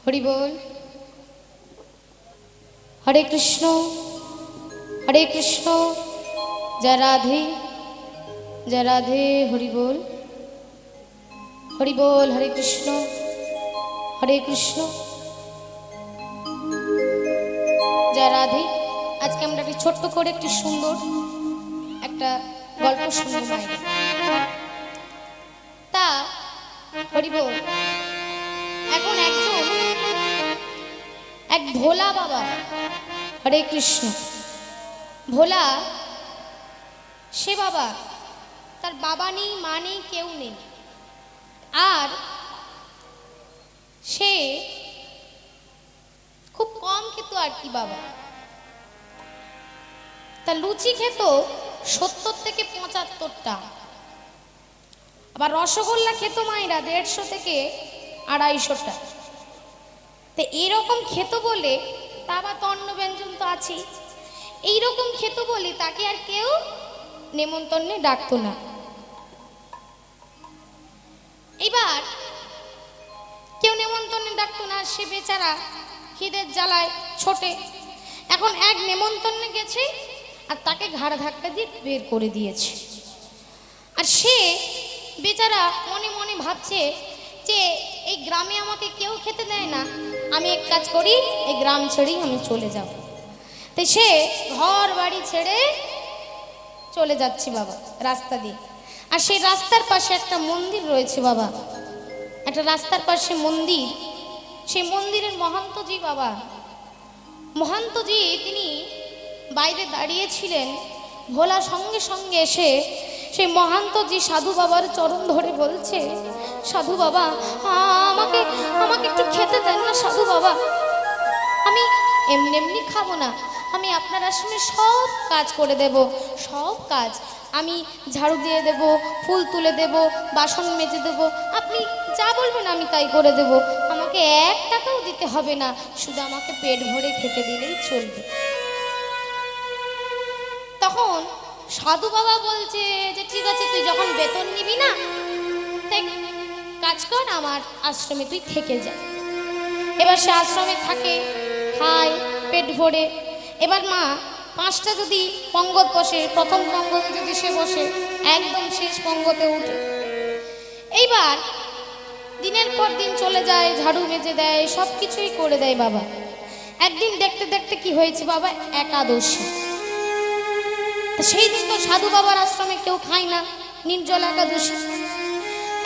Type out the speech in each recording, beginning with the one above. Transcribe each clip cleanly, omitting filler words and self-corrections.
হরি বল। হরে কৃষ্ণ হরে কৃষ্ণ, জয় রাধে জয় রাধে। হরি বল হরি বল। হরে কৃষ্ণ হরে কৃষ্ণ, জয় রাধে। আজকে আমরা একটি ছোট্ট করে একটি সুন্দর একটা গল্প শুনবো মায়ের। তা হরি বল। এখন এক ভোলা বাবা, হরে কৃষ্ণ, ভোলা সে বাবা, তার বাবা নেই, মা নেই, কেউ নেই। আর সে খুব কম খেত আর কি বাবা। তা লুচি খেত 70 থেকে 75টা, আবার রসগোল্লা খেত মায়েরা 150 থেকে 250টা। তো এইরকম খেত বলে, তা আবার অন্ন ব্যঞ্জন তো আছেই, এইরকম খেত বলে তাকে আর কেউ নেমন্তন্নে ডাকতো না। এবার কেউ নেমন্তন্নে ডাকতো না, সে বেচারা খিদের জ্বালায় ছোটে। এখন এক নেমন্তন্নে গেছে আর তাকে ঘাড় ধাক্কা দিয়ে বের করে দিয়েছে। আর সে বেচারা মনে মনে ভাবছে যে এই গ্রামে আমাকে কেউ খেতে দেয় না, আমি এক কাজ করি, এই গ্রাম ছেড়েই আমি চলে যাব। তাই সে ঘর বাড়ি ছেড়ে চলে যাচ্ছে বাবা রাস্তা দিয়ে। আর সেই রাস্তার পাশে একটা মন্দির রয়েছে বাবা, একটা রাস্তার পাশে মন্দির। সেই মন্দিরের মহান্তজি বাবা, মহান্তজি তিনি বাইরে দাঁড়িয়েছিলেন। ভোলা সঙ্গে সঙ্গে এসে সেই মহান্তজি সাধু বাবার চরণ ধরে বলছে, সাধু বাবা আমাকে আমাকে একটু খেতে দেন না সাধু বাবা, আমি এমনি এমনি খাবো না, আমি আপনার আশ্রমে সব কাজ করে দেব, সব কাজ আমি ঝাড়ু দিয়ে দেব, ফুল তুলে দেব, বাসন মেজে দেব, আপনি যা বলবেন আমি তাই করে দেব, আমাকে 1 টাকাও দিতে হবে না, শুধু আমাকে পেট ভরে খেতে দিলেই চলবে। তখন সাধু বাবা বলছে যে ঠিক আছে, তুই যখন বেতন নিবি না, তাই কাজ কর, আমার আশ্রমে তুই থেকে যা। এবার সে আশ্রমে থাকে, খায় পেট ভরে। এবার মা 5টা যদি পঙ্গত বসে, প্রথম পঙ্গতে যদি সে বসে, একদম শেষ পঙ্গতে উঠে। এইবার দিনের পর দিন চলে যায়, ঝাড়ু মেজে দেয়, সব কিছুই করে দেয় বাবা। একদিন দেখতে দেখতে কি হয়েছে বাবা, একাদশী। সেই দিন তো সাধু বাবার আশ্রমে কেউ খায় না, নির্জল একাদশী।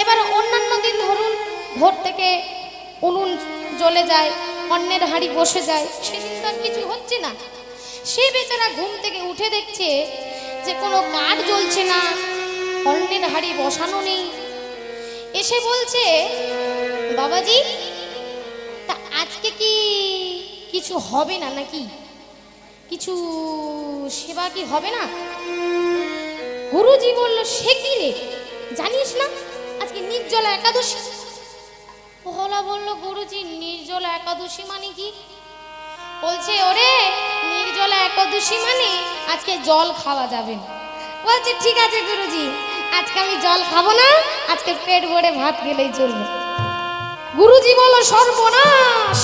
এবার অন্যান্য দিন ধরুন ভোর থেকে উনুন জ্বলে যায়, অন্যের হাঁড়ি বসে যায়, সেদিন তো আর কিছু হচ্ছে না। সে বেচারা ঘুম থেকে উঠে দেখছে যে কোনো কাঠ জ্বলছে না, অন্যের হাঁড়ি বসানো নেই। এসে বলছে, বাবাজি তা আজকে কি কিছু হবে না নাকি, কিছু সেবা কি হবে না? গুরুজি বলল, সে কি রে, জানিস না আজকে নির্জলা একাদশী? ভোলা বলল, গুরুজি নির্জলা একাদশী মানে কি? বলছে, ওরে নির্জলা একাদশী মানে আজকে জল খাওয়া যাবে না। বলছে ঠিক আছে গুরুজি, আজকে আমি জল খাবো না, আজকে পেট ভরে ভাত গেলেই চলবে। গুরুজি বলল, সর্বনাশ,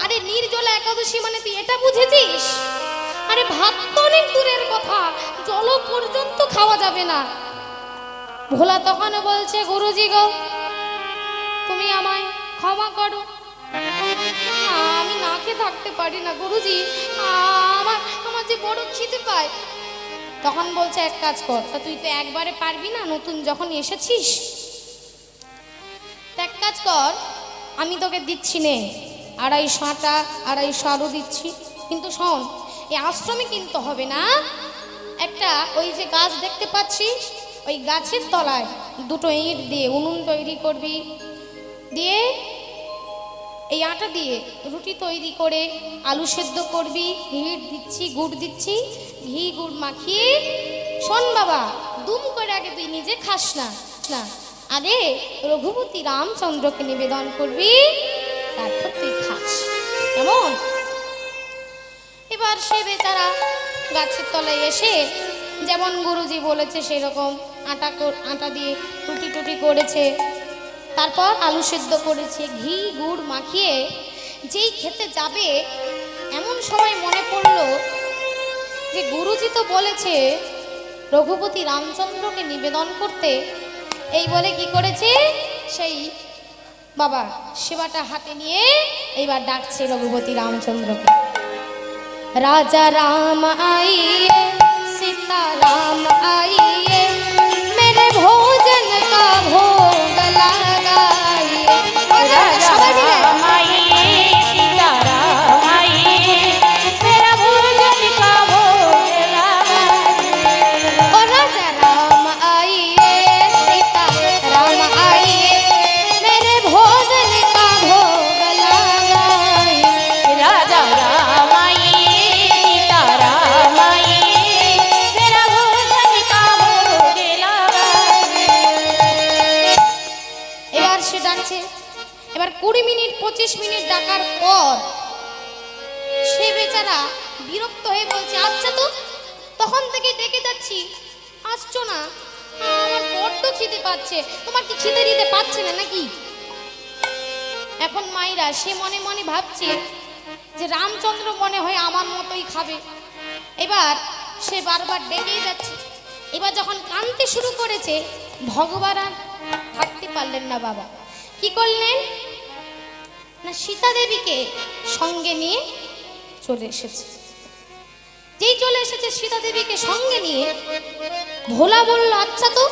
আরে নির্জলা একাদশী মানে তুই এটা বুঝেছিস? আরে ভাত তো অনেক দূরের কথা, জল পর্যন্ত খাওয়া যাবে না। ভোলা তখন বলছে, গুরুজি গো তুমি আমায় ক্ষমা করো, আমি না খেয়ে থাকতে পারি না গুরুজি, আমার যে বড় খিদে পায়। তখন বলছে, এক কাজ কর, তা তুই তো একবারে পারবি না, নতুন যখন এসেছিস, এক কাজ কর, আমি তোকে দিচ্ছি নে 250 আটা, 250 আলু দিচ্ছি, কিন্তু শোন এই আশ্রমে কিনতে হবে না, একটা ওই যে গাছ দেখতে পাচ্ছিস, ওই গাছের তলায় 2টো ইট দিয়ে উনুন তৈরি করবি, দিয়ে এই আটা দিয়ে রুটি তৈরি করে আলু সেদ্ধ করবি, হিট দিচ্ছি, গুড় দিচ্ছি, ঘি গুড় মাখিয়ে, শোন বাবা দুম করে আগে তুই নিজে খাস না, আগে রঘুপতি রামচন্দ্রকে নিবেদন করবি, তারপর তুই খাস, কেমন? এবার সে বেচারা গাছের তলায় এসে যেমন গুরুজি বলেছে সেরকম আটা দিয়ে রুটি টুটি করেছে। তারপর আলু সেদ্ধ করেছে, ঘি গুড় মাখিয়ে যেই খেতে যাবে এমন সময় মনে পড়লো যে গুরুজি তো বলেছে রঘুপতি রামচন্দ্রকে নিবেদন করতে। এই বলে কি করেছে, সেই বাবা সেবাটা হাতে নিয়ে এইবার ডাকছে রঘুপতি রামচন্দ্রকে। রাজা রাম आइए सीता राम आइए मेरे भोजन का भोग लगाइए। राजा राम आइए सीता राम आइए मेरा भोजन का भोग लगाइए। और राजा राम आइए सीता राम आइए मेरे भोजन का भोग लगाइए। राजा राम आइए सीता राम आइए मेरा भोजन का भोग लगाइए। এবার সে ডাকছে। এবার 20 মিনিট 25 মিনিট ডাকার পর সে বেচারা বিরক্ত হয়ে বলছে, আচ্ছা তো তখন থেকে ডেকে যাচ্ছি আসছো না, আমার বড্ড খিদে পাচ্ছে, তোমার কি খিদে দিতে পারছে না নাকি? এখন মাইরা সে মনে মনে ভাবছে যে রামচন্দ্র মনে হয় আমার মতোই খাবে। এবার সে বারবার ডেকেই যাচ্ছে। এবার যখন কাঁদতে শুরু করেছে ভগবান আর থাকতে পারলেন না। বাবা কি করলেন না, সীতা দেবীকে সঙ্গে নিয়ে চলে এসেছে। যেই চলে এসেছে সীতা দেবীকে সঙ্গে নিয়ে ভোলা বলল, আচ্ছা তো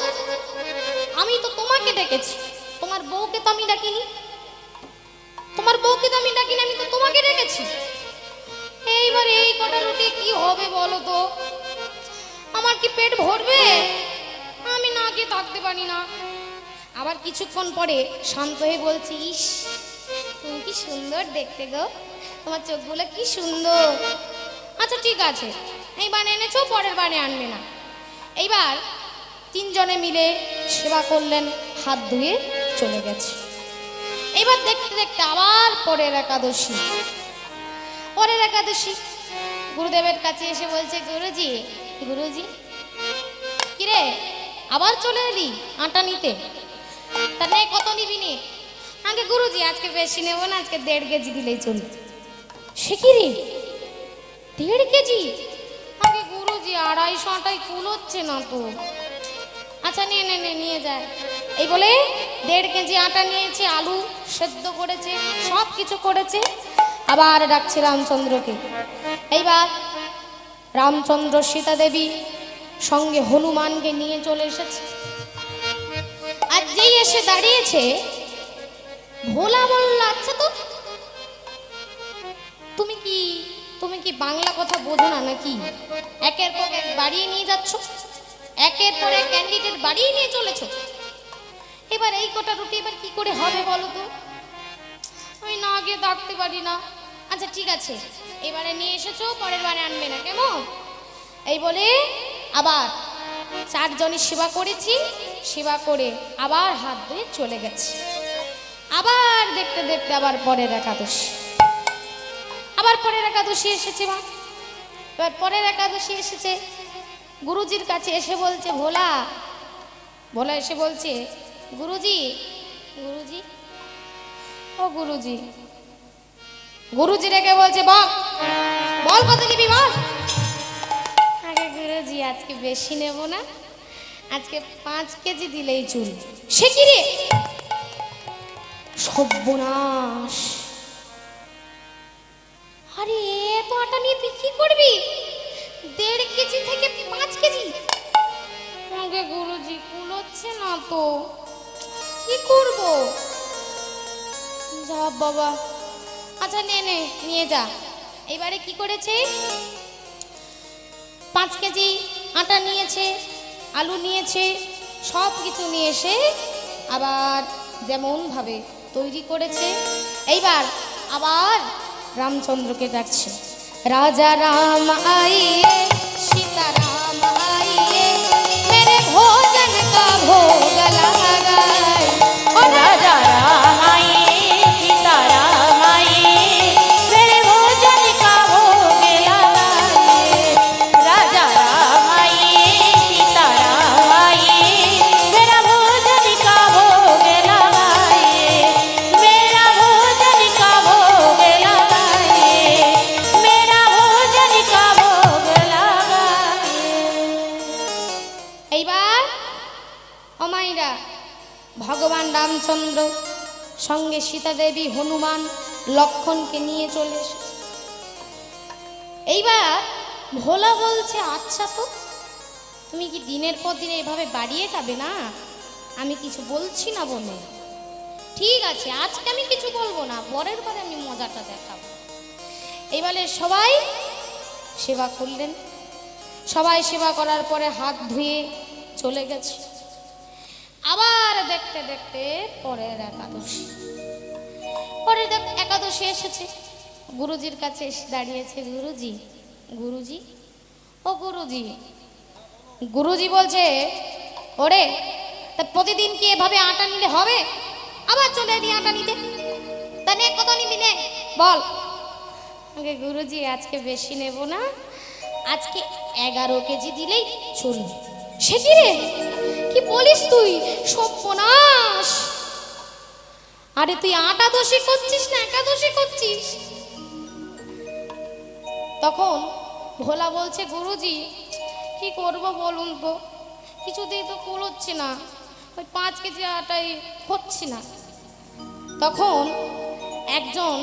আমি তো তোমাকে ডেকেছি, তোমার বউকে তো আমি ডাকিনি, তোমার বউকে তো আমি ডাকিনি, আমি তো তোমাকে ডেকেছি। এইবার এই কটা রুটি কি হবে বলো তো, আমার কি পেট ভরবে? আমি না খেয়ে থাকতে পারি না। আবার কিছুক্ষণ পরে শান্ত হয়ে বলছি, ইস তুমি কি সুন্দর দেখতে গো, তোমার চোখগুলো কি সুন্দর। আচ্ছা ঠিক আছে, এইবার এনেছো, পরের বারে আনবে না। এইবার তিনজনে মিলে সেবা করলেন, হাত ধুয়ে চলে গেছে। এইবার দেখতে দেখতে আবার পরের একাদশী। পরের একাদশী গুরুদেবের কাছে এসে বলছে, গুরুজি গুরুজি কিরে আবার চলে এলি আটা নিতে? তা নে কত নিবি নে? আগে গুরুজি আজকে বেশি নেবো না, আজকে 1.5 কেজি দিলেই চলবে। সে কি রে 1.5 কেজি? আগে গুরুজি 250 আটাই কুলোচ্ছে না তো। আচ্ছা নিয়ে নে নে নিয়ে যায়। এই বলে 1.5 কেজি আটা নিয়েছে, আলু সেদ্ধ করেছে, সব কিছু করেছে। আবার ডাকছে রামচন্দ্রকে। এইবার রামচন্দ্র সীতা দেবী সঙ্গে হনুমানকে নিয়ে চলে এসেছে। আর যেই এসে দাঁড়িয়েছে ভোলা বলল, আচ্ছা তো তুমি কি বাংলা কথা বোঝো না নাকি? একের পর এক বাড়িয়ে নিয়ে যাচ্ছ, একের পর এক ক্যান্ডিডেট বাড়িয়ে নিয়ে চলেছ। এবার এই কটা রুটি এবার কি করে হবে বলো তো? আমি না গিয়ে থাকতে পারি না। আচ্ছা ঠিক আছে, এবারে নিয়ে এসেছো, পরের বারে আনবে না কেমন? এই বলে আবার 4 জনের সেবা করেছি, সেবা করে আবার হাত ধুয়ে চলে গেছে। আবার দেখতে দেখতে আবার পরের একাদশী, আবার পরের একাদশী এসেছে। মা এবার পরের একাদশী এসেছে, গুরুজির কাছে এসে বলছে, ভোলা এসে বলছে, গুরুজি গুরুজি ও গুরুজি। গুরুজি রেখে বলছে, বল কত নিবি বল। আগে গুরুজি আজকে বেশি নেব না, আজকে 5 কেজি দিলেই চুল। সে কি রে সর্বনাশ, আরে এত আটা নিয়ে তুই কি করবি? 1.5 কেজি থেকে 5 কেজি? আগে গুরুজি কুলোচ্ছে না তো, কি করব? যা বাবা, আচ্ছা নে নে নিয়ে যা। এবারে কি করেছে, 5 কেজি আটা নিয়েছে, আলু নিয়েছে, সব কিছু নিয়ে এসে আবার যেমন ভাবে তৈরি করেছে। এইবার আবার রামচন্দ্রকে ডাকছে, রাজা রাম आइए सीता राम आइए मेरे भोजन का भोग लगाइए। और राजा राम आइए सीता राम आइए मेरे भोजन का भोग लगाइए। राजा राम आइए सीता राम आइए मेरा भोजन का भोग लगाइए। ভগবান রামচন্দ্র সঙ্গে সীতা দেবী, হনুমান, লক্ষণকে নিয়ে চলে এসেছে। এইবার ভোলা বলছে, আচ্ছা তো তুমি কি দিনের পর দিন এভাবে বাড়িয়ে যাবে না? আমি কিছু বলছি না বলে, ঠিক আছে আজকে আমি কিছু বলবো না, পরের বারে আমি মজাটা দেখাবো। এইবারে সবাই সেবা করলেন। সবাই সেবা করার পরে হাত ধুয়ে চলে গেছে। আবার দেখতে দেখতে পরের একাদশী, পরের একাদশী এসেছে। গুরুজির কাছে এসে দাঁড়িয়েছে, গুরুজি, গুরুজি, ও গুরুজি। গুরুজি বলছে, ওরে তা প্রতিদিন কি এভাবে আটা নিলে হবে? আবার চলে এলি আটা নিতে, তা নে কত নিবি নে বল। গুরুজি আজকে বেশি নেব না, আজকে 11 কেজি দিলেই চলবে। সে কি রে, কি বলিস তুই? সর্বনাশ! আরে তুই আটা দোষী করছিস না একাদশী করছিস? তখন ভোলা বলছে, গুরুজি কি করব বলুন তো, কিছুতেই তো কুলোচ্ছে না, ওই 5 কেজি আটাই হচ্ছে না। তখন একজন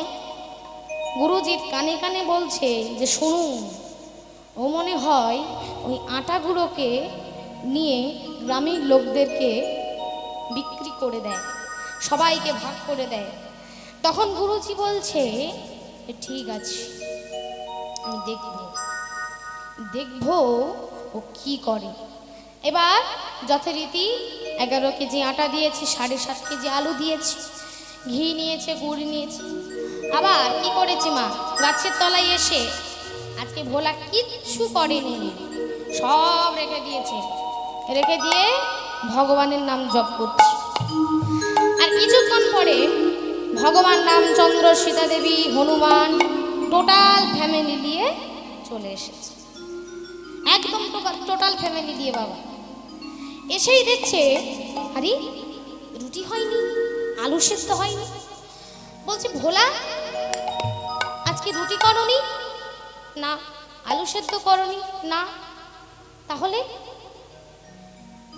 গুরুজির কানে কানে বলছে যে, শুনুন, ও মনে হয় ওই আটাগুলোকে নিয়ে গ্রামের লোকদেরকে বিক্রি করে দেয়, সবাইকে ভাগ করে দেয়। তখন গুরুজি বলছে, ঠিক আছে আমি দেখবো ও কি করে। এবার যথারীতি 11 কেজি আটা দিয়েছি, 7.5 কেজি আলু দিয়েছি, ঘি নিয়েছে, গুড় নিয়েছে। আবার কি করেছে মা, গাছের তলায় এসে আজকে ভোলা কিচ্ছু করেনি, সব রেখে দিয়েছে, রেখে দিয়ে ভগবানের নাম জপ করছে। আর কিছুক্ষণ পরে ভগবান রামচন্দ্র, সীতা দেবী, হনুমান টোটাল ফ্যামিলি নিয়ে চলে এসেছে। একদম টোটাল ফ্যামিলি দিয়ে বাবা এসেই দেখছে, আরে রুটি হয়নি, আলু সেদ্ধ হয়নি। বলছে, ভোলা আজকে রুটি করনি? না। আলু সেদ্ধ করনি? না। তাহলে?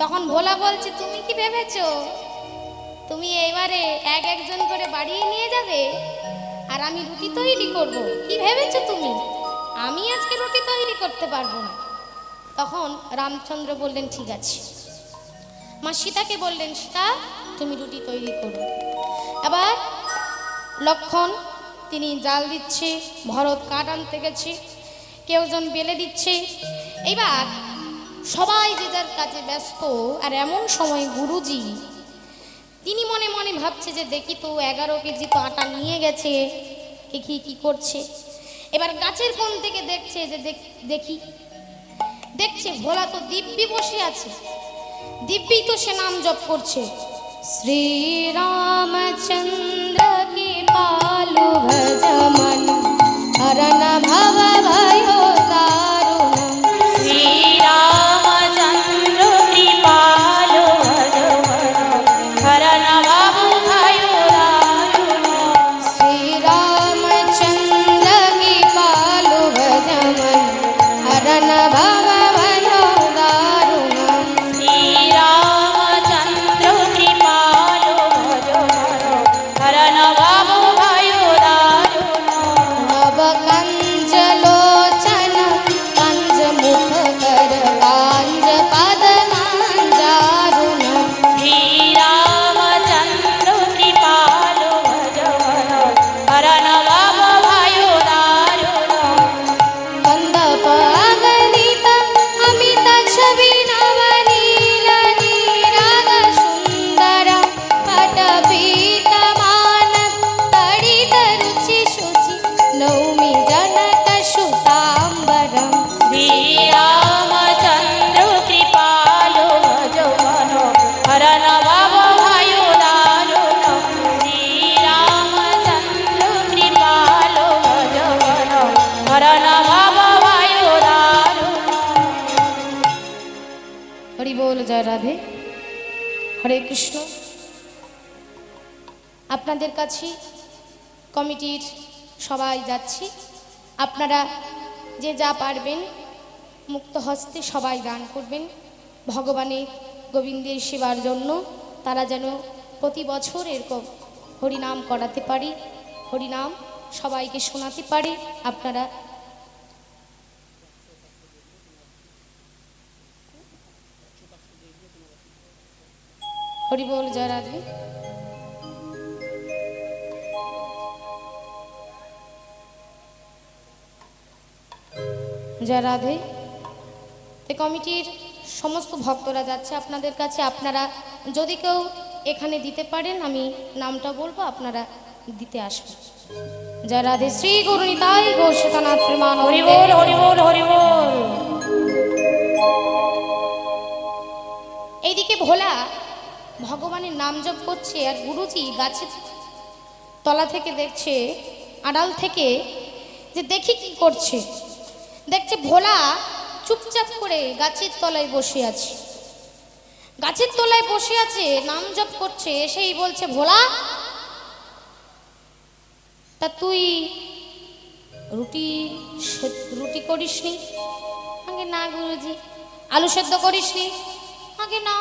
তখন ভোলা বলছে, তুমি কি ভেবেছো তুমি এবারে একজন করে বাড়িয়ে নিয়ে যাবে আর আমি রুটি তৈরি করব? কি ভেবেছো তুমি? আমি আজকে রুটি তৈরি করতে পারবো না। তখন রামচন্দ্র বললেন, ঠিক আছে। মা সীতাকে বললেন, সীতা তুমি রুটি তৈরি করো। এবার লক্ষণ তিনি জাল দিচ্ছে, ভরত কাঠ আনতে গেছে, কেউজন বেলে দিচ্ছে। এইবার সবাই যে যার কাজে ব্যস্ত। আর এমন সময় গুরুজি তিনি মনে মনে ভাবছে যে, দেখি তো 11 কেজি তো আটা নিয়ে গেছে, দেখি কি করছে। এবার গাছের কোণ থেকে দেখছে যে দেখছে ভোলা তো দিব্যি বসে আছে, দিব্যি তো সে নাম জপ করছে, শ্রীরামচন্দ্র কি পালু ভজমন হরণ ভব भयो দারুণ। শ্রীরামচন্দ্র কৃপালো ভজমন হরণ ভব भयो দারুণ। শ্রীরামচন্দ্র কি পালু ভজমন হরণ ভব भयो দারুণ। শ্রীরামচন্দ্র কৃপালো ভজমন হরণ ভব भयो দারুণ। নব কঞ্জ লোচন কঞ্জ মুখ কর কাঞ্জ পদ নাঞ্জারুণ। শ্রীরামচন্দ্র কৃপালো ভজমন হরণ ভব भयो দারুণ। কন্দপ অগণিত অমিত ছবি নবনীল নীরাগ সুন্দর পট পীতমান তড়িত রুচি শুচি নৌমি জনক সুতাম্বরম। শ্রীরামচন্দ্র কৃপালো ভজমন হরণ ভব भयो দারুণ। শ্রীরামচন্দ্র কৃপালো ভজমন হরণ ভব भयो দারুণ। হরি বল, জয় রাধে, হরে কৃষ্ণ। আপনাদের কাছে কমিটির সবাই যাচ্ছি, আপনারা যে যা পারবেন মুক্ত হস্তে সবাই দান করবেন ভগবানের গোবিন্দের সেবার জন্য। তারা যেন প্রতি বছর এরকম হরিনাম করাতে পারি, হরিনাম সবাইকে শোনাতে পারি। আপনারা হরি বল, জয় রাধে। জয় রাধে। তো কমিটির সমস্ত ভক্তরা যাচ্ছে আপনাদের কাছে, আপনারা যদি কেউ এখানে দিতে পারেন আমি নামটা বলবো, আপনারা দিতে আসবেন। জয় রাধে। শ্রী গুরু নিতাই গৌর সীতানাথ প্রেমান। হরি বল, হরি বল, হরি বল। এইদিকে ভোলা ভগবানের নাম জপ করছে, আর গুরুজি গাছের তলা থেকে দেখছে, আড়াল থেকে, যে দেখি কি করছে। দেখছে ভোলা চুপচাপ করে গাছের তলায় বসে আছে, গাছের তলায় বসে আছে, নাম জপ করছে। সেই বলছে, ভোলা তা তুই রুটি রুটি করিসনি? আগে না গুরুজি। আলু সেদ্ধ করিসনি? আগে না।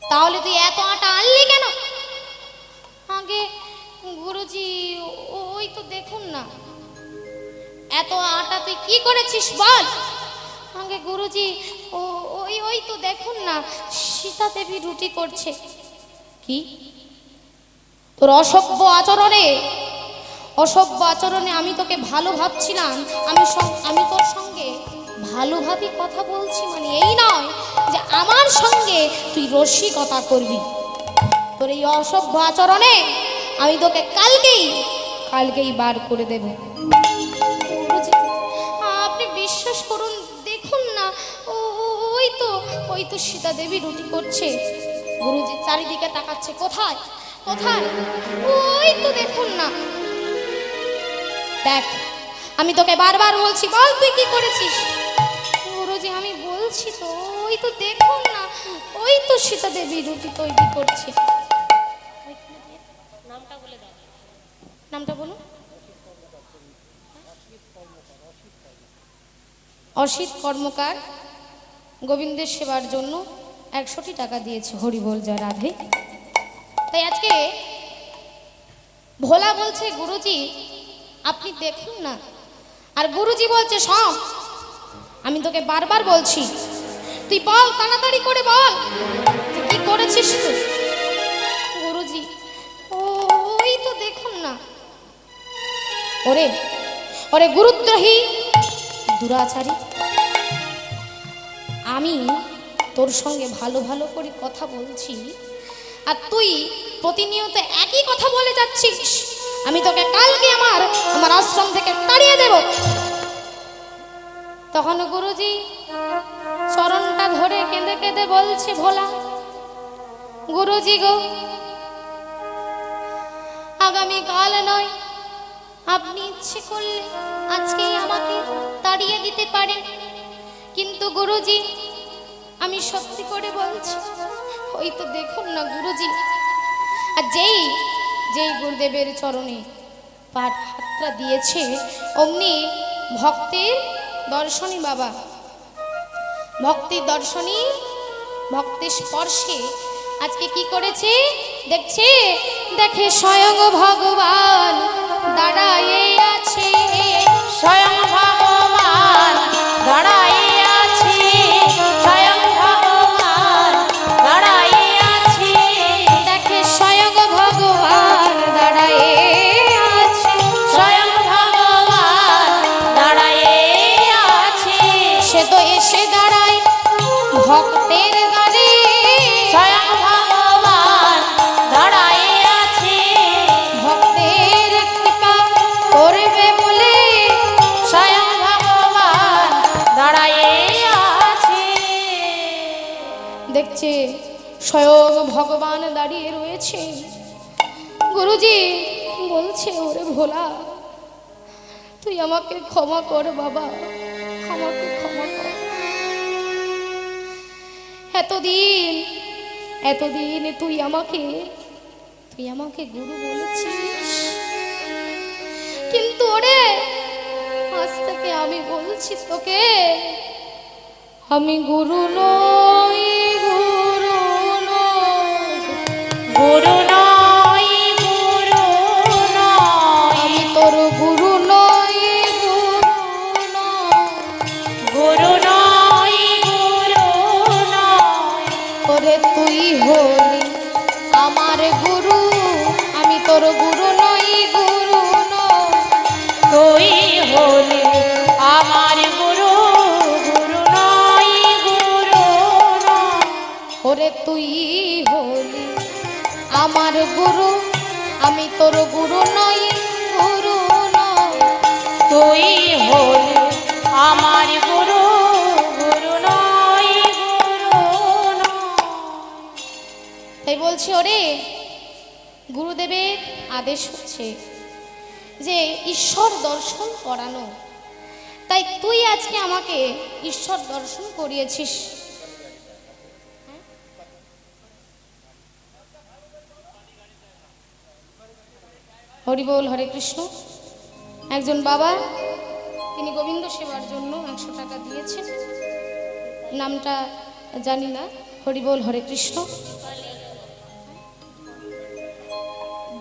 তাহলে তুই এত আটা আনলি কেন? আগে গুরুজি ওই তো দেখুন না। এত আটা তুই কি করেছিস বল? আগে গুরুজি ওই ওই তো দেখুন না, সীতা দেবী রুটি করছে। কি তোর অসভ্য আচরণে, অসভ্য আচরণে আমি তোকে ভালো ভাবছিলাম, আমি তোর সঙ্গে ভালোভাবে কথা বলছি, মানে এই নয় যে আমার সঙ্গে তুই রসিকতা করবি। তোর এই অসভ্য আচরণে আমি তোকে কালকেই বার করে দেব। আপনি বিশ্বাস করুন, দেখুন না, ওই তো সীতা দেবী রুটি করছে। গুরুজি চারিদিকে তাকাচ্ছে, কোথায় কোথায়? ওই তো দেখুন না। দেখ, আমি তোকে বারবার বলছি, বল তুই কি করেছিস? গুরুজি আমি বলছি তো, ওই তো দেখুন না, ওই তো সীতা দেবী রুটি তৈরি করছে। নামটা বলে দাও, নামটা বলুন। অসিত কর্মকার গোবিন্দের সেবার জন্য 100টি টাকা দিয়েছে। হরি বল, জয় রাধে। তাই আজকে ভোলা বলছে, গুরুজি আপনি দেখুন না। আর গুরুজি বলছে, শোন, আমি তোকে বারবার বলছি, তুই বল, তাড়াতাড়ি করে বল তুই কি করেছিস তুই? গুরুজি ওই তো দেখুন না। ওরে ওরে গুরুদ্রোহী দুরাচারী, আমি তোর সঙ্গে ভালো ভালো করে কথা বলছি, আর তুই প্রতিনিয়ত একই কথা বলে যাচ্ছিস। আমি তোকে কালকে আমার আশ্রম থেকে তাড়িয়ে দেব। তখন গুরুজি চরণটা ধরে কেঁদে কেঁদে বলছে, ভোলা গুরুজি গো, আগামী কাল নয়, আপনি ইচ্ছে করলে আজকেই আমাকে তাড়িয়ে দিতে পারেন, কিন্তু গুরুজি আমি সত্যি করে বলছি, ওই তো দেখুন না গুরুজি। আর যেই গুরুদেবের চরণে পাঠ হাতটা দিয়েছে, অমনি ভক্তের দর্শনী বাবা, ভক্তির দর্শনী, ভক্তের স্পর্শে আজকে কি করেছে দেখছে, দেখে স্বয়ং ভগবান দাঁড়ায়ে আছে, স্বয়ং ভগবান দাঁড়াইয়া আছে, স্বয়ং ভগবান দাঁড়াইয়া আছে। দেখে স্বয়ং ভগবান দাঁড়ায়ে আছে, স্বয়ং ভগবান দাঁড়াইয়া আছে। সে তো এসে দাঁড়ায় ভক্তের দ্বারে, স্বয়ং ভগবান দাঁড়াইয়া আছে। ভক্তের কৃপা করবে বলে, স্বয়ং ভগবান দাঁড়াইয়া আছে। দেখছে স্বয়ং ভগবান দাঁড়িয়ে রয়েছে। গুরুজি বলছে, ওরে ভোলা তুই আমাকে ক্ষমা কর বাবা, আমাকে ক্ষমা কর। এতদিন তুই আমাকে গুরু বলেছিস, কিন্তু ওরে আজ থেকে আমি বলছি তোকে, আমি গুরু নই, গুরু নই। গুরু নই গুরু নই আমি তোর গুরু নই গুরু নই গুরু নই গুরু নই ওরে তুই হলি আমার গুরু আমি তোর গুরু নই গুরু নই তুই হলি আমার গুরু গুরু নই গুরু নই ওরে তুই হলি আমার গুরু আমি তোর গুরু নই গুরু নই তুই হলি আমার গুরু গুরু নই গুরু নই তাই বলছি ওরে গুরুদেবের আদেশ হচ্ছে যে ঈশ্বর দর্শন করানো, তাই তুই আজকে আমাকে ঈশ্বর দর্শন করিয়েছিস। হরি বল, হরে কৃষ্ণ। একজন বাবা তিনি গোবিন্দ সেবার জন্য 100 টাকা দিয়েছেন, নামটা জানি না। হরি বল, হরে কৃষ্ণ।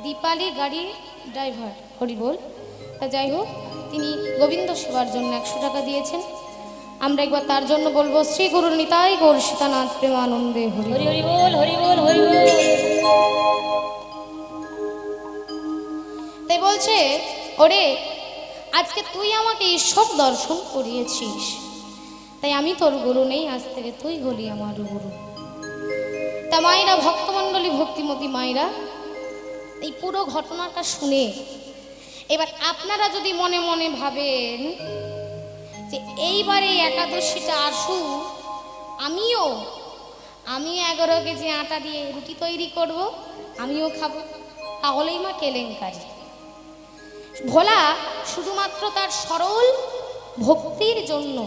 দীপালি গাড়ি ড্রাইভার, হরি বল। তা যাই হোক, তিনি গোবিন্দ সেবার জন্য 100 টাকা দিয়েছেন। আমরা একবার তার জন্য বলবো শ্রী গুরু নিতাই গৌর সীতানাথ প্রেমানন্দে হরি হরি হরি বল হরি বল হরি বল। তাই বলছে ওরে আজকে তুই আমাকে ঈশ্বর দর্শন করিয়েছিস, তাই আমি তোর গুরু নেই, আজ থেকে তুই হলি আমার গুরু। তা মায়েরা, ভক্তমণ্ডলী, ভক্তিমতী মায়েরা, এই পুরো ঘটনাটা শুনে এবার আপনারা যদি মনে মনে ভাবেন যে এইবারে একাদশীটা আসু, আমিও 11 কেজি আটা দিয়ে রুটি তৈরি করব, আমিও খাবো, তাহলেই মা কেলেঙ্কারি। ভোলা শুধুমাত্র তার সরল ভক্তির জন্য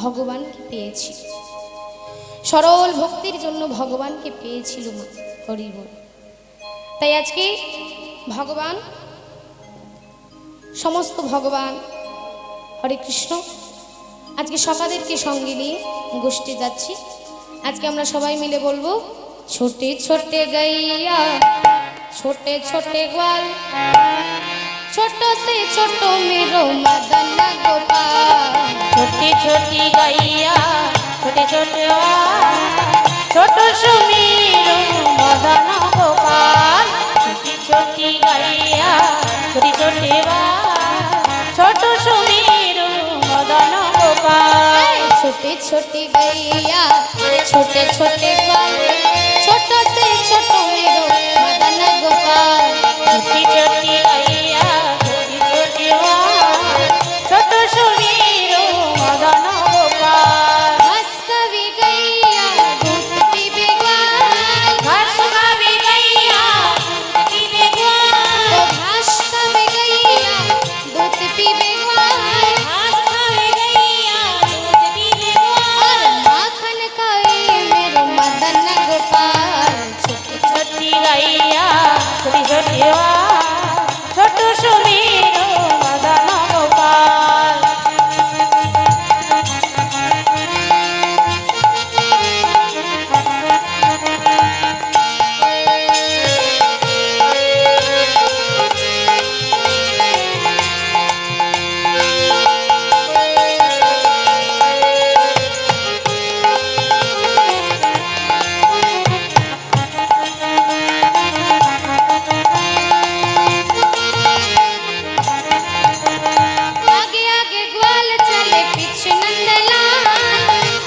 ভগবানকে পেয়েছি, সরল ভক্তির জন্য ভগবানকে পেয়েছিল মা। হরি বল। তাই আজকে ভগবান, সমস্ত ভগবান, হরে কৃষ্ণ, আজকে সকালেরকে সঙ্গে নিয়ে গোষ্ঠী যাচ্ছি। আজকে আমরা সবাই মিলে বলবো ছোটে ছোটে গাইয়া ছোটে ছোটে গ্वाल, ছোট সে ছোট मेरो मदन गोपाल। छोटी छोटी गैया छोटे छोटे छोट सुमीरो मदन गोपाल। छोटी छोटी गैया छोटी छोटी छोट सुमीरो मदन गोपाल। छोटे छोटे गैया छोटे छोटे ग्वाल, छोट से छोट मेरो मदन गोपाल। छोटी छोटी गैया छोटी छोटी छोट सुमीरो मदन गोपाल। घास खावी गैया दूध पीबे ग्वाल, घास खावे गैया पीवे ग्वाल। ओ घास खावे गैया दूध पीबे ग्वाल, घास खावे गैया दूध पीवे और ग्वाल। माखन खाए मेरो मदन गोपाल। छोटे छोटी गैया छोटी छोटी छोट सुमीरो मदन गोपाल। आगे आगे ग्वाल चले पीछे नंदलाल,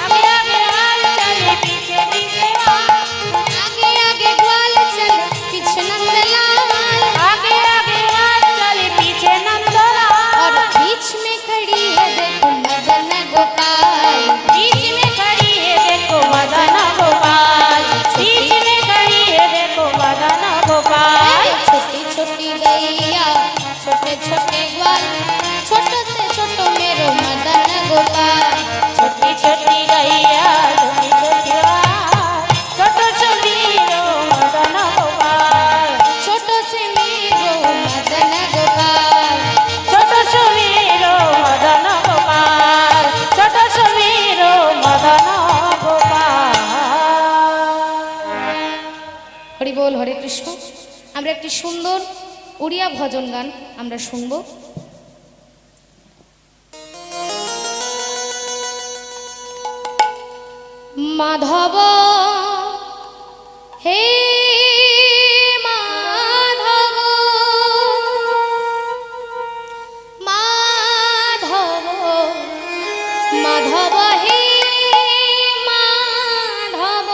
आगे आगे हाल चले पीछे पीछे आगे आगे ग्वाल चले पीछे नंदलाल, आगे आगे हाल चले पीछे नंदलाल। और बीच में खड़ी है देखो मदन गोपाल। बीच में खड़ी है देखो मदन गोपाल। बीच में खड़ी है देखो मदन गोपाल। छोटी छोटी गैया छोटे छोटे ग्वाल, छोट से छोटो मेरो मदन गोपाल। छोटी छोटी गैया छोटी छोटी छोट सुमीरो मदन गोपाल। छोट से मेरो मदन गोपाल। छोट सुमीरो मदन गोपाल। छोट सुमीरो मदन गोपाल। हरि बोल, हरे कृष्ण। একটি সুন্দর উড়িয়া ভজন গান আমরা শুনব। মাধব হে মাধব, মাধব মাধব হে মাধব।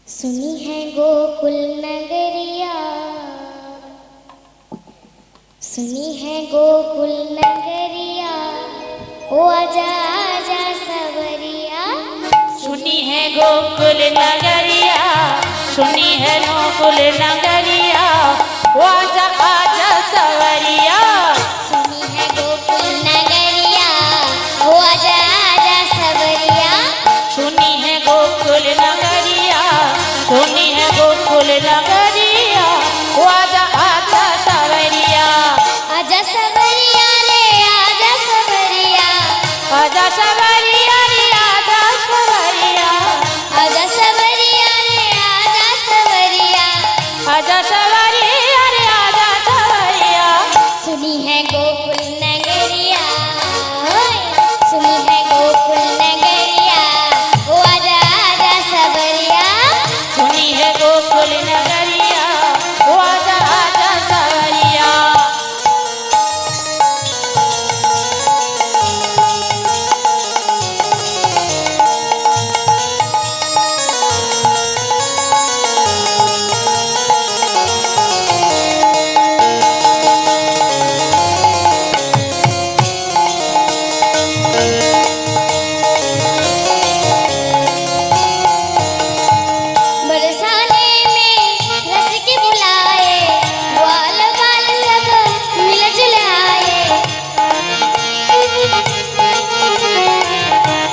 सुनी है गोकुल नगरिया, सुनी है गोकुल नगरिया, ओ आजा आजा सवरिया। सुनी है गोकुल नगरिया, सुनी है गोकुल नगरिया, ओ आजा आजा सवरिया। सुनी है गोकुल नगरिया, ओ आजा आजा सवरिया। सुनी है गोकुल नगरिया, सुनी है गोकुल नगरिया, ओ आजा आजा सवरिया। आजा सवरिया रे आजा सवरिया, आजा सवरिया रे आजा सवरिया, आजा सवरिया आजा सवरिया रे आजा सवरिया सुनी है गोकुल नगरिया, ओए, सुनी है गोकुल नगरिया, ओ आजा आजा सवरिया। सुनी है गोकुल नगरिया ओ आजा आजा सवरिया। बरसाने में रस के बुलाए, ग्वाल बाल सब मिल जुल आए,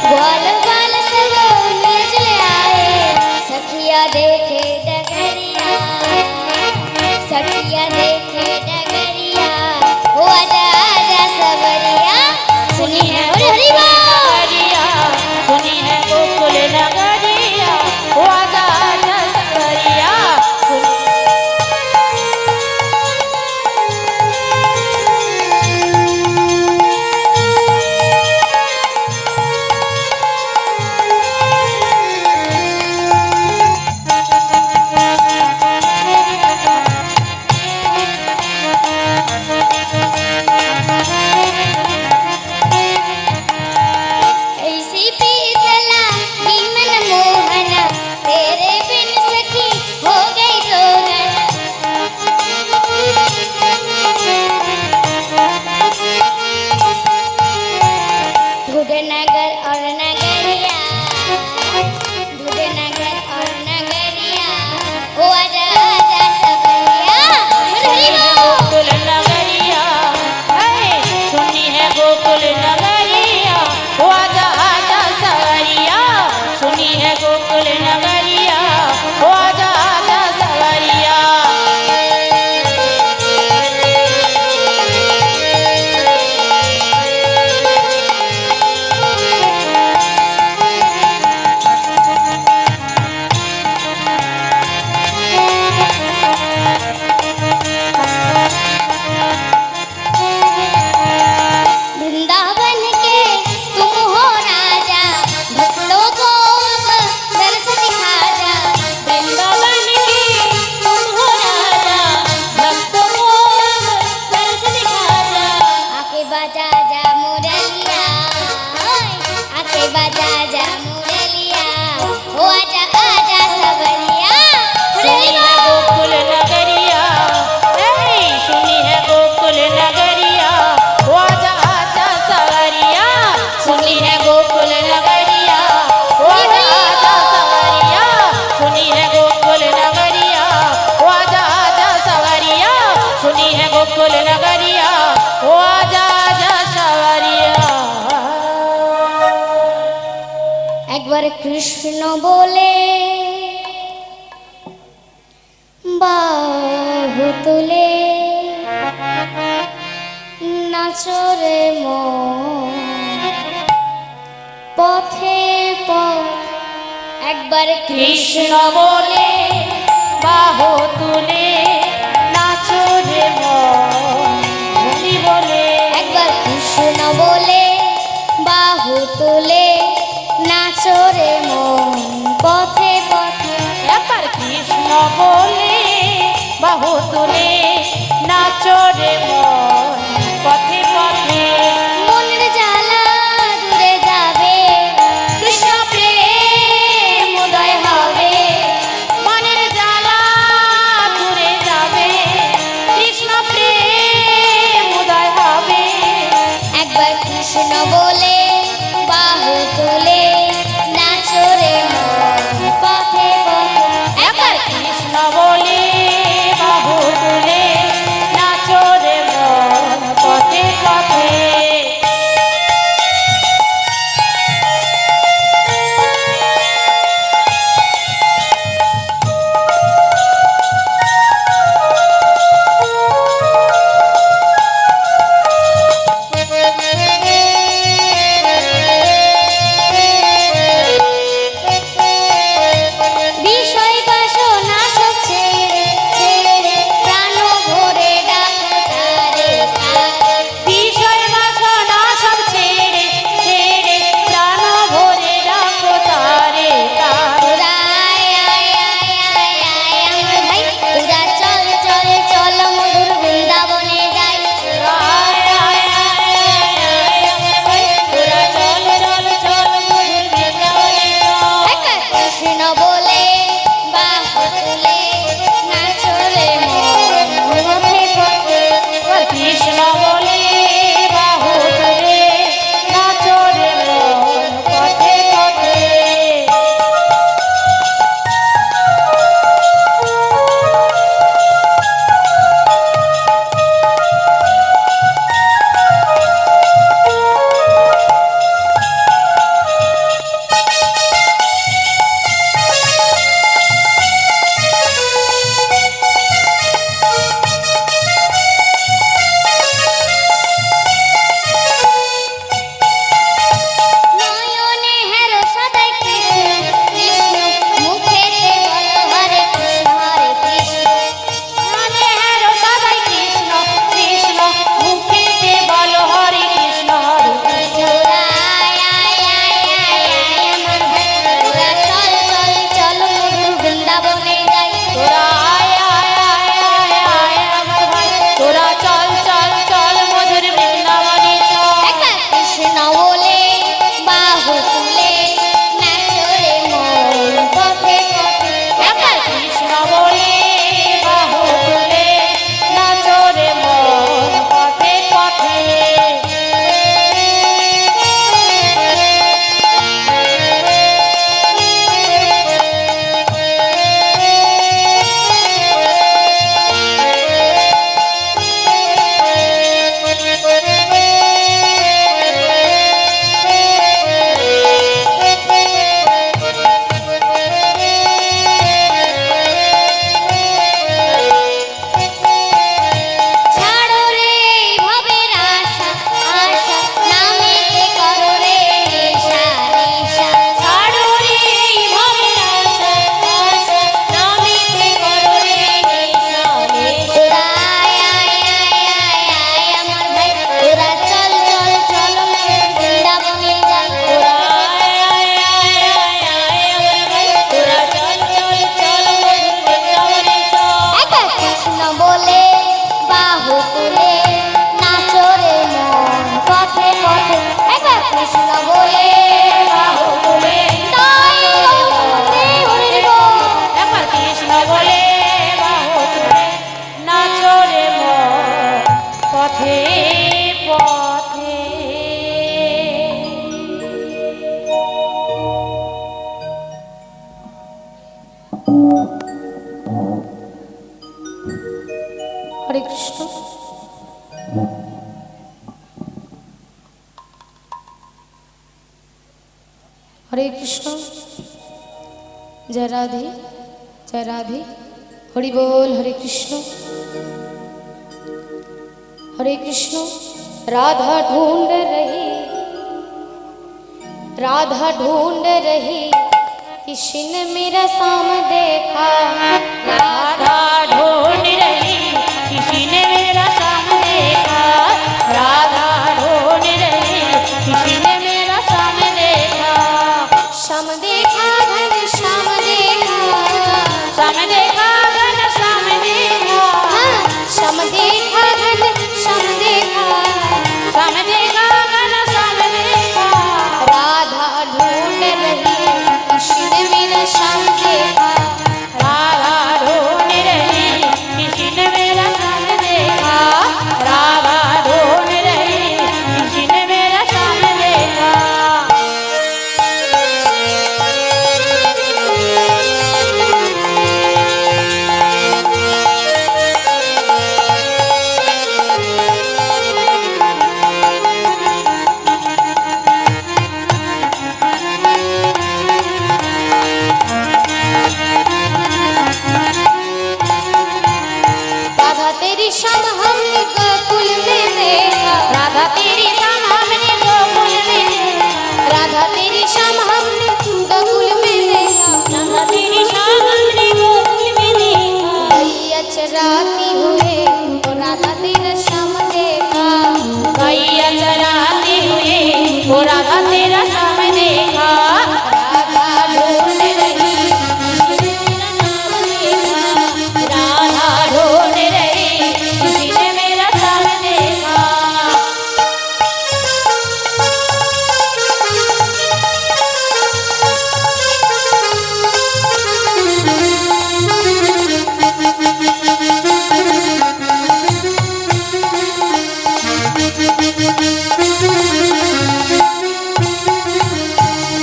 ग्वाल बाल सब मिल जुल आए। सखिया देखे डगरिया, सखिया देखे डगरिया, ओ आजा आजा सवरिया। सुनी है हरि हरि बोल। नगरिया सुनी है गोकुल नगरिया ओ आजा आजा सवरिया। ऐसी पीतला मन मोहना, तेरे बिन सखी हो गई जोगन। ढूंढ नगर और नगरिया, ढूंढ नगर और नगरिया, ओ आजा आजा सवरिया। हरि हरि बोल। गोकुल नगरिया है सुनी है गोकुल नगरिया ओ आजा आजा सवरिया। सुनी है गोकुल नगरिया ओ आजा आजा सवरिया। वृंदावन के तुम हो राजा, भक्तों को अब दर्श दिखा जा। वृंदावन की तुम हो राजा भक्तों को अब दर्श दिखा जा। आके बजा जा मुरलिया, ओए, आके बजा जा मुरलिया, ओ आजा आजा सवरिया। सुनी है गोकुल नगरिया ए सुनी है गोकुल नगरिया ओ आजा आजा सवरिया। सुनी है गोकुल नगरिया ओ आजा आजा सवरिया। सुनी है गोकुल नगरिया ओ आजा आजा सवरिया। सुनी है गोकुल नगरिया ओ आजा आजा सवरिया। एक बार कृष्ण बोले, बाहु तुले नाचो रे মন পথে পথ। একবার কৃষ্ণ বলে বাহু তুলে নাচো রে মন ধনী বলে। একবার কৃষ্ণ বলে, বাহু তুলে নাচো রে মন পথে পথে। একবার কৃষ্ণ বলে বাহু তুলে নাচো রে মন পথে পথে। মনের জ্বালা দূরে যাবে, কৃষ্ণ প্রেম উদয় হবে। মনের জ্বালা দূরে যাবে কৃষ্ণ প্রেম উদয় হবে। একবার কৃষ্ণ বলে, বাহু তুলে নাচো রে মন পথে পথে। একবার কৃষ্ণ বলে বাহু তুলে নাচো রে মন পথে গোকুলে নাচো রে মন পথে পথে একবার কৃষ্ণ বলে বাহুকুলে তাই গোকুলে হরি বল। একবার কৃষ্ণ বলে বাহুকুলে নাচো রে মন পথে পথে। হরে কৃষ্ণ। হরে কৃষ্ণ। জয় রাধে জয় রাধে। হরি বল। হরে কৃষ্ণ। हरे कृष्ण। राधा ढूंढ रही, राधा ढूंढ रही, किसी ने मेरा साम देखा। राधा ढूंढ रही किसी ने मेरा साम देखा। राधा ढूंढ रही किसी ने मेरा साम देखा। श्याम देखा घन श्याम देखा, साम देखा घन साम देखा। हाँ, श्याम देखा घन श्याम देखा, साम देखा घन साम देखा। राधा ढूंढ रही, किसी ने मेरा श्याम देखा। राधा ढूंढ रही किसी ने मेरा साम देखा। राधा ढूंढ रही किसी ने मेरा साम देखा। राधा तेरी शाम हमने गोकुल में देखा। राधा तेरी शाम हमने गोकुल में देखा। राधा तेरी शाम हमने गोकुल में देखा। राधा तेरी शाम हमने गोकुल में देखा। गैया चराती हुए तो राधा तेरा शाम देखा। गैया चराते हुए वो राधा तेरा शाम देखा। राधा ढूंढ रही, राधा ढूंढ रही किसी ने मेरा शाम देखा।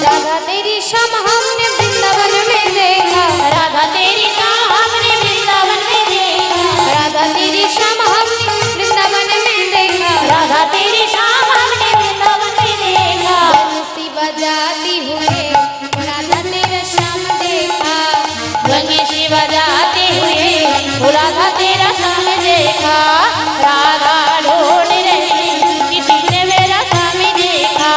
राधा तेरी शाम हमने वृंदावन में देखा। राधा तेरी शाम हमने वृंदावन में देखा। राधा तेरी शाम हमने वृंदावन में देखा। राधा तेरी शाम हमने वृंदावन में देखा। बंसी बजाती हुए राधा तेरा शाम देखा। बंसी बजाते हुए वो राधा तेरा शाम देखा। राधा ढूंढ रही किसी ने मेरा शाम देखा।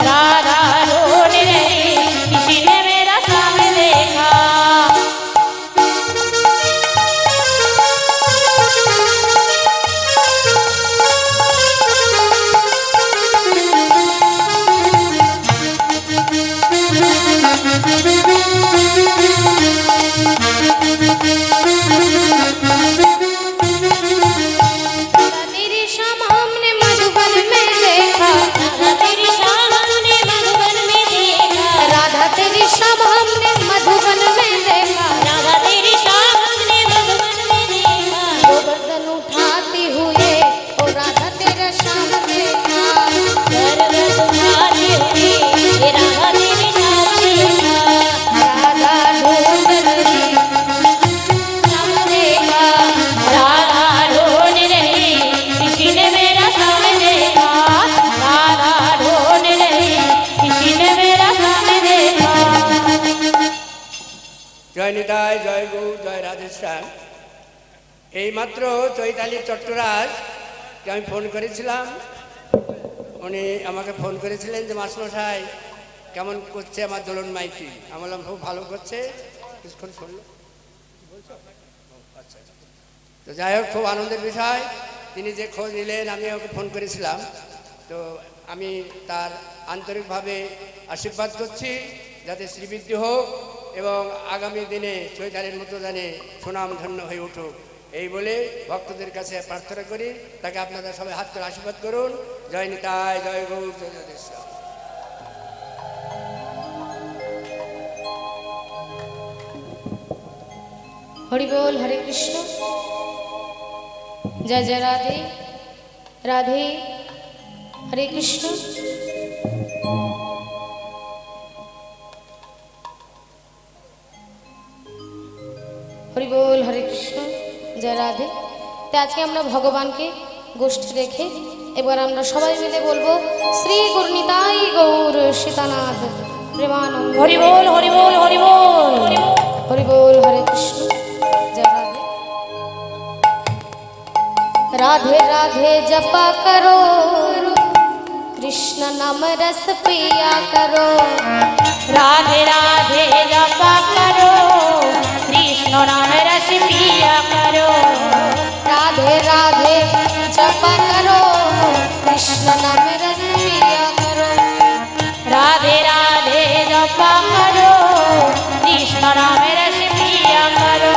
राधा ढूंढ रही किसी ने मेरा शाम देखा। राधा तेरी शाम हमने मधुबन में देखा। राधा तेरी शाम हमने मधुबन में देखा। राधा तेरी शाम हमने मधुबन में देखा। राधा तेरी शाम हमने मधुबन में देखा। गोवर्धन उठाती हुए ओ राधा तेरा शाम देखा। गर्व तुम्हारी हुई ये राधा तेरी शाम देखा। राधा ढूंढ रही शाम देखा। राधा ढूंढ रही किसी ने मेरा शाम देखा। राधा ढूंढ रही किसी ने मेरा शाम देखा। জয় নিতাই, জয় গুরু, জয় রাধেশ্যাম। এইমাত্র চৈতালি চট্টরাজকে আমি ফোন করেছিলাম। উনি আমাকে ফোন করেছিলেন যে মাস্টারমশাই কেমন করছে আমার দোলন মাইতি। আমি বললাম খুব ভালো করছে, কিছুক্ষণ শুনলো। আচ্ছা, তো যাই হোক, খুব আনন্দের বিষয়। তিনি যে খোঁজ নিলেন, আমি ওকে ফোন করেছিলাম, তো আমি তার আন্তরিকভাবে আশীর্বাদ করছি যাতে শ্রীবৃদ্ধি হোক এবং আগামী দিনে চৈতালির মতো জানে সুনাম ধন্য হয়ে উঠুক, এই বলে ভক্তদের কাছে প্রার্থনা করি, তাকে আপনারা সবাই হাত করে আশীর্বাদ করুন। জয় নিতাই, জয় গৌর, জয় রাধেশ্যাম। হরি বল, হরে কৃষ্ণ, জয় জয় রাধে রাধে, হরে কৃষ্ণ। হরি বল, হরে কৃষ্ণ, জয় রাধে। তো আজকে আমরা ভগবানকে গোষ্ঠী রেখে এবার আমরা সবাই মিলে বলবো শ্রী গুরুনিতাই গৌর সীতানাথ প্রেমানন্দ। হরি বল, হরি বল, হরি বল, হরি বল, হরে কৃষ্ণ, জয় রাধে। राधे राधे जपा करो, कृष्ण नाम रस पिया करो। राधे राधे जपा करो, कृष्ण नाम रस पिया करो। राधे राधे जपा करो, कृष्ण नाम रस पिया करो। राधे राधे जपा करो, कृष्ण नाम रस पिया करो।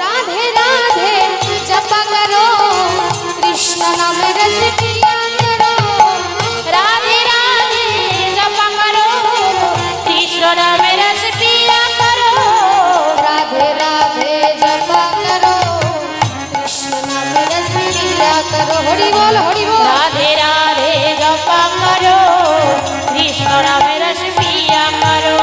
राधे राधे जपा करो, कृष्ण नाम रस पिया करो। राधे राधे जपा करो, कृष्ण नाम रस पिया करो। राधे राधे जपा करो, कृष्ण नाम रस पिया करो। हरि बोल, हरि बोल। राधे राधे जपा करो, कृष्ण नाम रस पिया करो।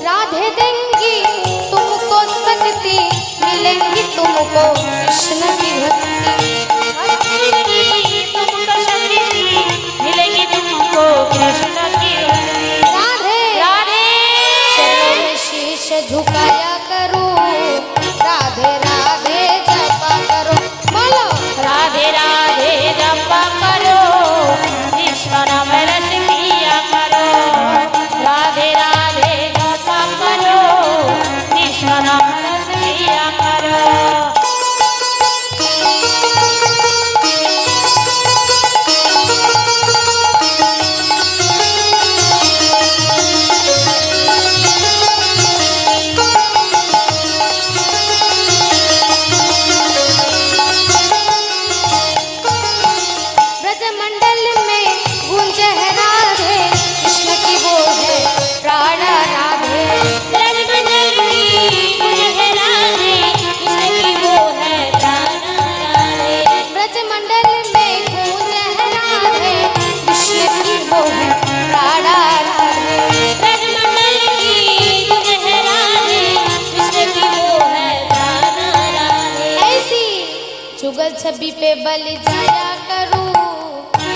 राधे देंगी तुमको शक्ति, मिलेंगी तुमको कृष्ण की भक्ति। तुमको शक्ति मिलेगी, तुमको कृष्ण की भक्ति। राधे राधे चलो मैं शीश झुकाया करूं, राधे राधे जपा करो। बोलो राधे राधे जपा करो, कृष्ण नाम रस पिया करो। राधे राधे जपा करो, कृष्ण नाम रस पिया करो। ब्रजमंडल में गूंज है राधे, कृष्ण की वो है प्राण राधे। ब्रजमंडल की मुझे है राधे, कृष्ण की वो है प्राण राधे। ब्रजमंडल में गूंज है राधे, कृष्ण की वो है प्राण राधे। ब्रजमंडल की मुझे है राधे, कृष्ण की वो है प्राण राधे। ऐसी जुगल छवि पे बल जाया करूं,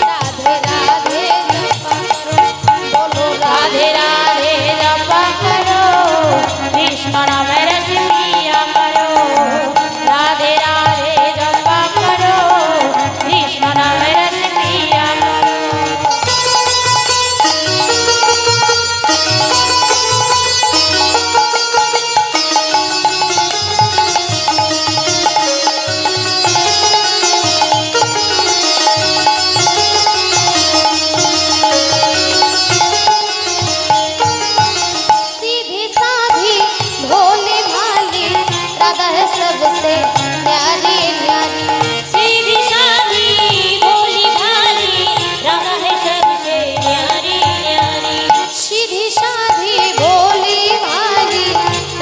राधे राधे जपा करो। बोलो राधे राधे जपा करो, कृष्ण नाम रस पिया करो। राधे राधे जपा करो, कृष्ण नाम रस पिया करो। सीधी साधी भोली भाली, राधा है सबसे न्यारी न्यारी। सीधी साधी भोली भाली, राधा है सबसे न्यारी न्यारी। सीधी साधी भोली भाली,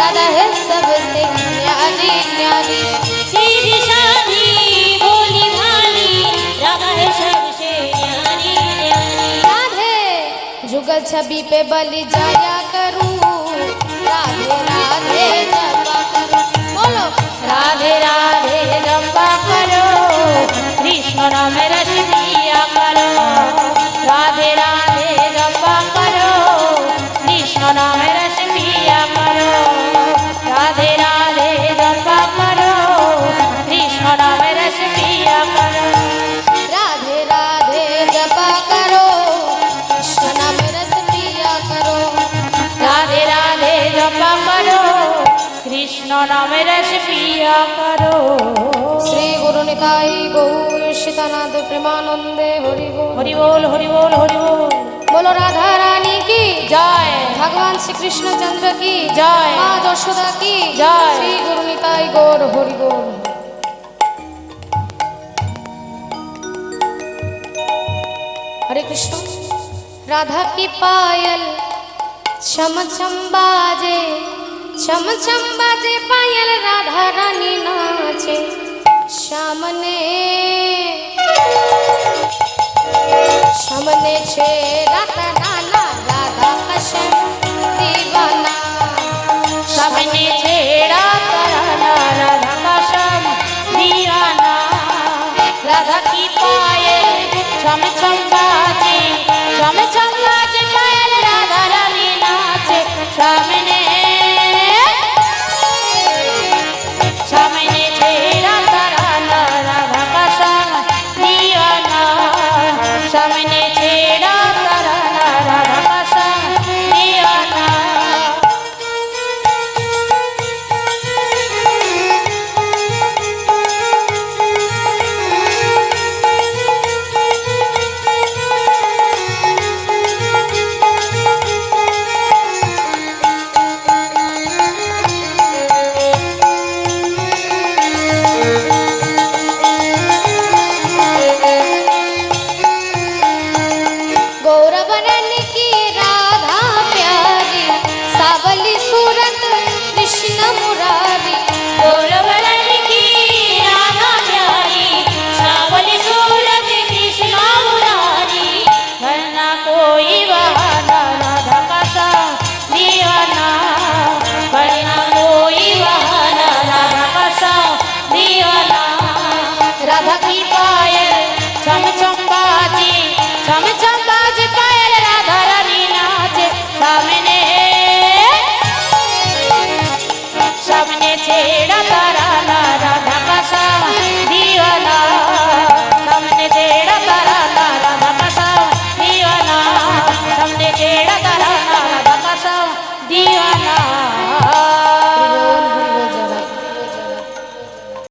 राधा है सबसे न्यारी न्यारी। सीधी साधी भोली भाली, राधा है सबसे न्यारी न्यारी। राधे जुगल छवि पे बलि जाया करूं, राधे राधे जपा करो। बोलो राधे राधे जपा करो, कृष्ण नाम रस पिया करो। राधे राधे जपा करो, कृष्ण नाम रस पिया करो। राधे राधे जपा करो, कृष्ण नाम रस पिया লীলা করো। শ্রী গুরু নিতাই গৌর সীতানাথ প্রেমানন্দে হরি বল। হরি বল হরি বল হরি বল। बोलो राधा रानी की জয় भगवान श्री कृष्ण चंद्र की जय। माँ यशोदा की जय। श्री गुरु निताई गौर हरि बोल। हरे कृष्ण। राधा की पायल छम छम बाजे, छम छम बाजे पायल, राधा रानी नाचे सामने सामने छे राधा नाना, राधा कश्यप दीवाना। সামনে ছেড়া তারানা রাধা কাশম দিয়ানা। রাধা কি পায়েল ছম ছম বাজে, ছম ছম বাজে পায়েল, রাধা রানী নাচে সামনে